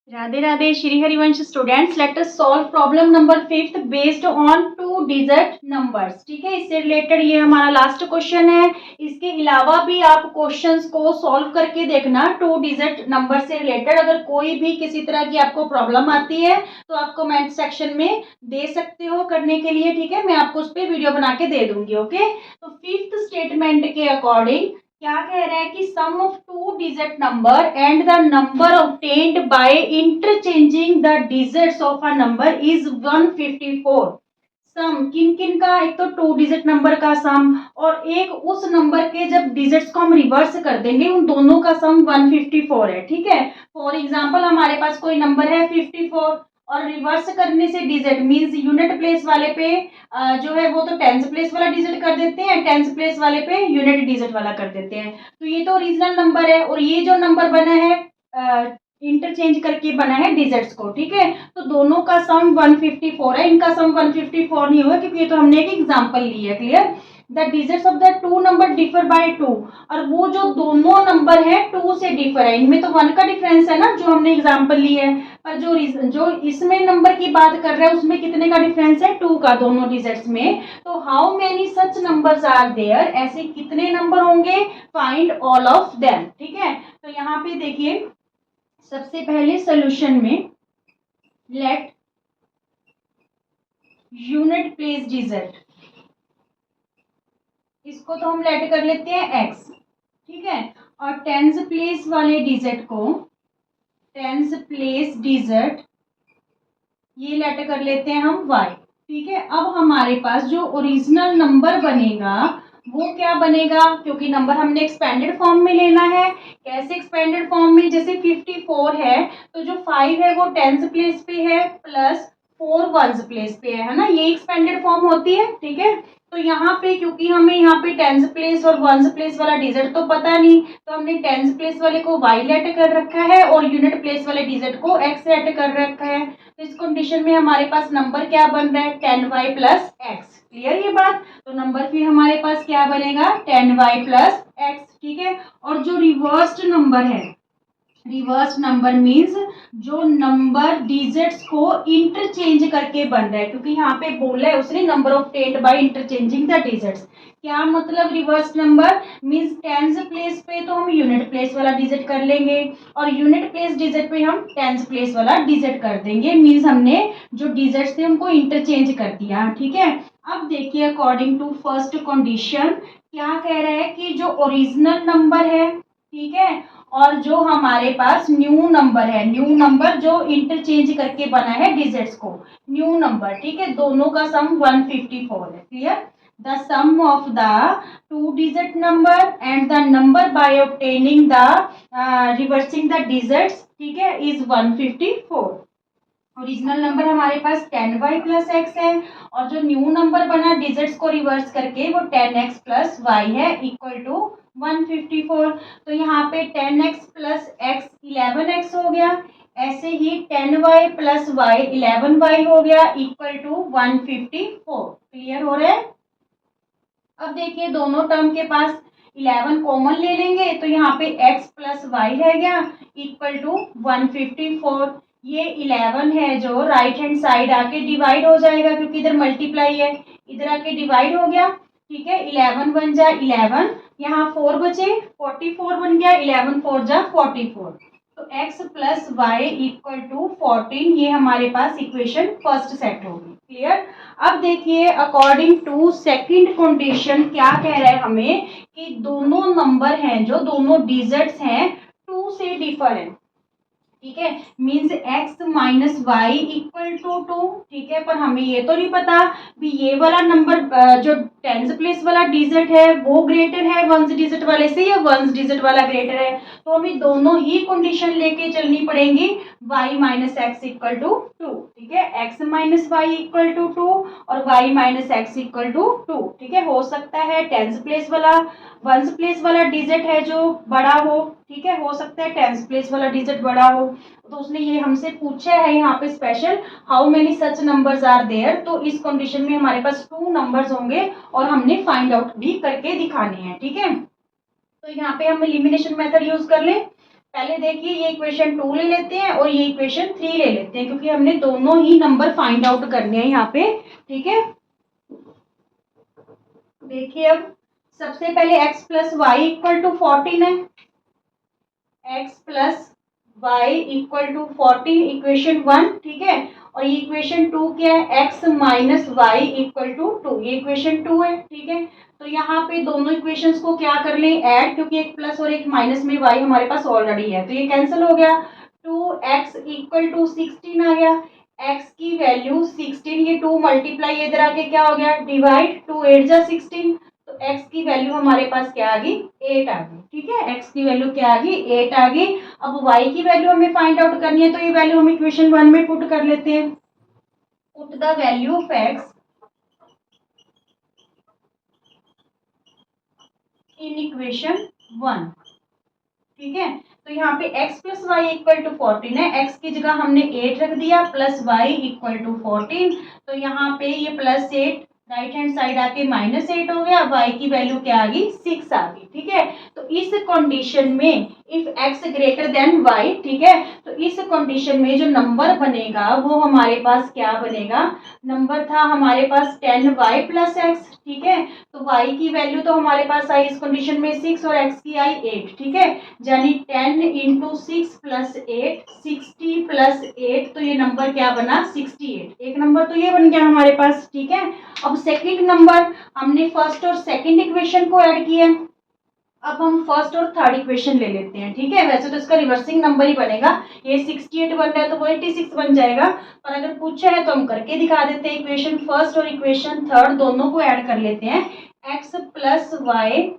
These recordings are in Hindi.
Radhe Radhe Shri Harivansh students, let us solve problem number 5 based on two digit numbers. ठीक है, इससे रिलेटेड ये हमारा लास्ट क्वेश्चन है। इसके अलावा भी आप क्वेश्चंस को सॉल्व करके देखना टू डिजिट नंबर से रिलेटेड। अगर कोई भी किसी तरह की आपको प्रॉब्लम आती है तो आप कमेंट सेक्शन में दे सकते हो करने के लिए। ठीक है, मैं आपको उस पर वीडियो बना के दे दूंगी। ओके, तो फिफ्थ स्टेटमेंट के अकॉर्डिंग क्या कह रहा है कि sum of two digit number and the number obtained by interchanging the digits of a number is 154। Sum किन किन का, एक तो टू डिजिट नंबर का सम और एक उस नंबर के जब डिजिट्स को हम रिवर्स कर देंगे उन दोनों का सम 154 है। ठीक है, फॉर एग्जांपल हमारे पास कोई नंबर है 54 और रिवर्स करने से डिजिट मींस यूनिट प्लेस वाले पे जो है वो तो टेंस प्लेस वाला डिजिट कर देते हैं, टेंस प्लेस वाले पे यूनिट डिजिट वाला कर देते हैं। तो ये तो ओरिजिनल नंबर है और ये जो नंबर बना है इंटरचेंज करके बना है डिजिट्स को। ठीक है, तो दोनों का सम 154 है, इनका सम 154 नहीं होगा क्योंकि ये तो हमने एक एग्जांपल ली है। Clear, the digits of the to number differ by 2, और वो जो दोनों नंबर है 2 से डिफर है, इनमें तो 1 का डिफरेंस है ना जो हमने एग्जांपल ली है, पर जो इसमें नंबर की बात कर रहे हैं उसमें कितने का डिफरेंस है, 2 का, दोनों डिजिट्स में। तो how many such numbers are there, ऐसे कितने नंबर होंगे, फाइंड ऑल ऑफ देम। ठीक है, तो यहाँ पे देखिए सबसे पहले सोल्यूशन में लेट यूनिट प्लेस डिजिट, इसको तो हम लेट कर लेते हैं x। ठीक है, और टेंस प्लेस वाले डिजिट को, टेंस प्लेस डिजिट ये लेट कर लेते हैं हम y। ठीक है, अब हमारे पास जो ओरिजिनल नंबर बनेगा वो क्या बनेगा, क्योंकि नंबर हमने एक्सपेंडेड फॉर्म में लेना है। कैसे एक्सपेंडेड फॉर्म में, जैसे 54 है तो जो 5 है वो टेंस प्लेस पे है प्लस 4 वंस प्लेस पे है ना, ये एक्सपेंडेड फॉर्म होती है। ठीक है, तो यहाँ पे क्योंकि हमें यहाँ पे टेंस प्लेस और वंस प्लेस वाला डिजिट तो पता नहीं, तो हमने टेंस प्लेस वाले को y लेट कर रखा है और यूनिट प्लेस वाले डिजिट को x लेट कर रखा है। तो इस कंडीशन में हमारे पास नंबर क्या बन रहा है, 10y प्लस एक्स। क्लियर ये बात, तो नंबर फिर हमारे पास क्या बनेगा, 10y प्लस एक्स। ठीक है, और जो रिवर्स्ड नंबर है, रिवर्स नंबर मीन्स जो नंबर डिजिट्स को इंटरचेंज करके बन रहा है, क्योंकि यहाँ पे बोला है उसने number obtained by interchanging the digits. क्या मतलब reverse number means tens place पे तो हम यूनिट प्लेस वाला डिजिट कर लेंगे और यूनिट प्लेस डिजिट पे हम टेंस प्लेस वाला डिजिट कर देंगे, मीन्स हमने जो डिजिट्स थे उनको इंटरचेंज कर दिया। ठीक है, अब देखिए अकॉर्डिंग टू फर्स्ट कंडीशन क्या कह रहा है कि जो ओरिजिनल नंबर है, ठीक है, और जो हमारे पास न्यू नंबर है, न्यू नंबर जो इंटरचेंज करके बना है डिजिट्स को, न्यू नंबर, ठीक है, दोनों का सम 154 है। Clear, the sum of the two digit number and the number by obtaining the reversing the digits, ठीक है, इज 154। ओरिजिनल नंबर हमारे पास 10y प्लस एक्स है और जो न्यू नंबर बना डिजिट्स को रिवर्स करके वो 10x प्लस वाई है इक्वल टू 154। तो यहाँ पे 10x प्लस एक्स 11x हो गया, ऐसे ही 10y प्लस वाई 11y हो गया इक्वल टू 154। क्लियर हो रहा है, अब देखिए दोनों टर्म के पास 11 कॉमन ले लेंगे तो यहाँ पे x प्लस वाई रह गया इक्वल टू 154। ये 11 है जो राइट हैंड साइड आके डिवाइड हो जाएगा क्योंकि इधर मल्टीप्लाई है, इधर आके डिवाइड हो गया। ठीक है, 11 बन जा 11, यहाँ 4 बचे 44 बन गया, 11 4 जा 44। तो x plus y equal to 14, ये हमारे पास इक्वेशन फर्स्ट सेट होगी। क्लियर, अब देखिए अकॉर्डिंग टू सेकंड कंडीशन क्या कह रहा है हमें कि दोनों नंबर हैं जो दोनों डिजिट्स हैं 2 से डिफर है। ठीक है, means x minus y equal to 2। ठीक है, पर हमें ये तो नहीं पता भी ये वाला नंबर जो टेंस प्लेस वाला डिजिट है वो ग्रेटर है वंस डिजिट वाले से या वंस डिजिट वाला ग्रेटर है, तो हमें दोनों ही कंडीशन लेके चलनी पड़ेंगी y minus x equal to 2। ठीक है, x minus y equal to 2 और y minus x equal to 2। ठीक है, हो सकता है टेंस प्लेस वाला वंस प्लेस वाला डिजिट है जो बड़ा हो, ठीक है, हो सकता है टेंस प्लेस वाला डिजिट बड़ा हो। तो उसने ये हमसे पूछा है यहाँ पे special how many such numbers are there, तो इस कंडीशन में हमारे पास 2 नंबर्स होंगे और हमने फाइंड आउट भी करके दिखाने हैं। ठीक है, तो यहाँ पे हम एलिमिनेशन मेथड यूज कर लें। पहले देखिए ये इक्वेशन 2 ले लेते हैं और ये इक्वेशन 3 ले लेते हैं, क्योंकि हमने दोनों ही नंबर फाइंड आउट करने हैं यहाँ पे। ठीक है, देखिए अब सबसे पहले x plus y equal to 14 है, x plus y equal to 14 equation 1। ठीक है, और ये इक्वेशन 2 क्या है, x minus y equal to 2, ये इक्वेशन 2 है। ठीक है, तो यहाँ पे दोनों इक्वेशंस को क्या कर लें, ऐड, क्योंकि एक प्लस और एक माइनस में y हमारे पास ऑलरेडी है, तो ये कैंसिल हो गया। 2x इक्वल टू 16 आ गया, x की वैल्यू 16, ये 2 मल्टीप्लाई इधर आके क्या हो गया, डिवाइड, 2 8 जा 16, तो x की वैल्यू हमारे पास क्या आ गई, 8 आ गई। ठीक है, x की वैल्यू क्या आ गई, 8 आ गई। अब y की वैल्यू हमें फाइंड आउट करनी है, तो ये वैल्यू हम इक्वेशन 1 में पुट कर लेते हैं। Put the value of x in equation 1। ठीक है, तो यहाँ पे x plus y equal to 14 है, x की जगह हमने 8 रख दिया, प्लस y इक्वल टू 14, तो यहाँ पे ये प्लस 8 राइट हैंड साइड आके माइनस 8 हो गया, y की वैल्यू क्या आ गई, 6 आ गई। ठीक है, तो इस कंडीशन में if x greater than y, ठीक है, तो इस कंडीशन में जो नंबर बनेगा वो हमारे पास क्या बनेगा, नंबर था हमारे पास 10y प्लस x। ठीक है, तो y की वैल्यू तो हमारे पास आई इस कंडीशन में 6 और x की आई 8। ठीक है, यानी 10 इंटू 6 प्लस 8, 60 प्लस 8, तो ये नंबर क्या बना, 68। एक नंबर तो ये बन गया हमारे पास। ठीक है, अब सेकंड नंबर हमने फर्स्ट और सेकंड इक्वेशन को ऐड किया, अब हम फर्स्ट और थर्ड इक्वेशन ले लेते हैं। ठीक है, वैसे तो इसका रिवर्सिंग नंबर ही बनेगा, ये 68 बन रहा है तो वो 86 बन जाएगा, पर अगर पूछा है तो हम करके दिखा देते हैं। इक्वेशन फर्स्ट और इक्वेशन थर्ड दोनों को ऐड कर लेते हैं, x plus y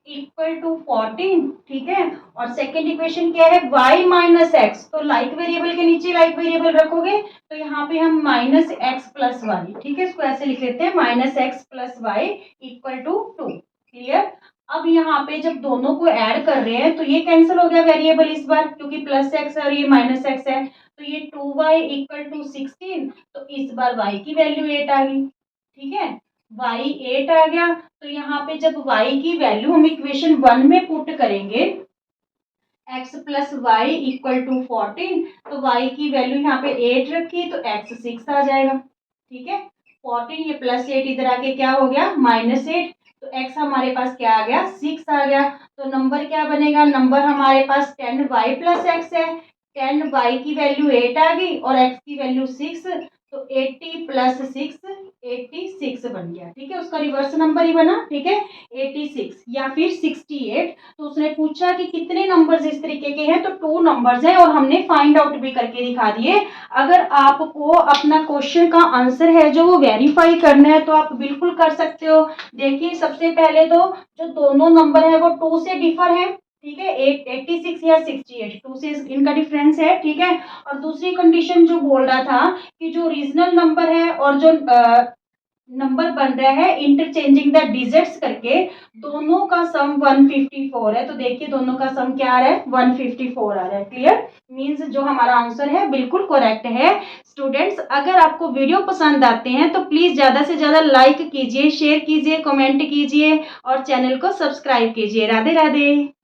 equal to 14। ठीक है, और सेकेंड इक्वेशन क्या है, y माइनस एक्स, तो लाइक वेरिएबल के नीचे लाइक वेरिएबल रखोगे, तो यहाँ पे हम माइनस एक्स प्लस वाई, ठीक है, इसको ऐसे लिख लेते हैं, minus x plus y equal to 2। Clear, अब यहाँ पे जब दोनों को ऐड कर रहे हैं तो ये कैंसिल हो गया वेरिएबल इस बार, क्योंकि प्लस एक्स और ये माइनस एक्स है, तो ये 2y इक्वल टू 16, तो इस बार y की वैल्यू 8 आ गई। ठीक है, y 8 आ गया, तो यहाँ पे जब y की वैल्यू हम इक्वेशन 1 में पुट करेंगे, x plus y equal to 14, तो y की वैल्यू यहाँ पे 8 रखी तो x 6 आ जाएगा। ठीक है, 14 ये प्लस 8 इधर आके क्या हो गया, माइनस 8, तो x हमारे पास क्या आ गया, 6 आ गया। तो नंबर क्या बनेगा, नंबर हमारे पास 10y प्लस एक्स है, 10y की वैल्यू 8 आ गई और x की वैल्यू 6, तो 80 प्लस 6 86 बन गया। ठीक है, उसका रिवर्स नंबर ही बना। ठीक है, 86 या फिर 68। तो उसने पूछा कि कितने नंबर्स इस तरीके के हैं, तो 2 नंबर्स हैं और हमने फाइंड आउट भी करके दिखा दिए। अगर आपको अपना क्वेश्चन का आंसर है जो वो वेरीफाई करना है तो आप बिल्कुल कर सकते हो। देखिए सबसे पहले तो जो दोनों नंबर है वो 2 से डिफर है। ठीक है, 86 या 68, 2 से इनका डिफरेंस है। ठीक है, और दूसरी कंडीशन जो बोल रहा था कि जो ओरिजिनल नंबर है और जो नंबर बन रहा है इंटरचेंजिंग द डिजिट्स करके, दोनों का सम 154 है। तो देखिए दोनों का सम क्या आ रहा है, 154 आ रहा है। क्लियर, मींस जो हमारा आंसर है बिल्कुल करेक्ट है। स्टूडेंट्स, अगर आपको वीडियो पसंद आते हैं तो प्लीज ज्यादा से ज्यादा लाइक कीजिए, शेयर कीजिए, कमेंट कीजिए और चैनल को सब्सक्राइब कीजिए। राधे राधे।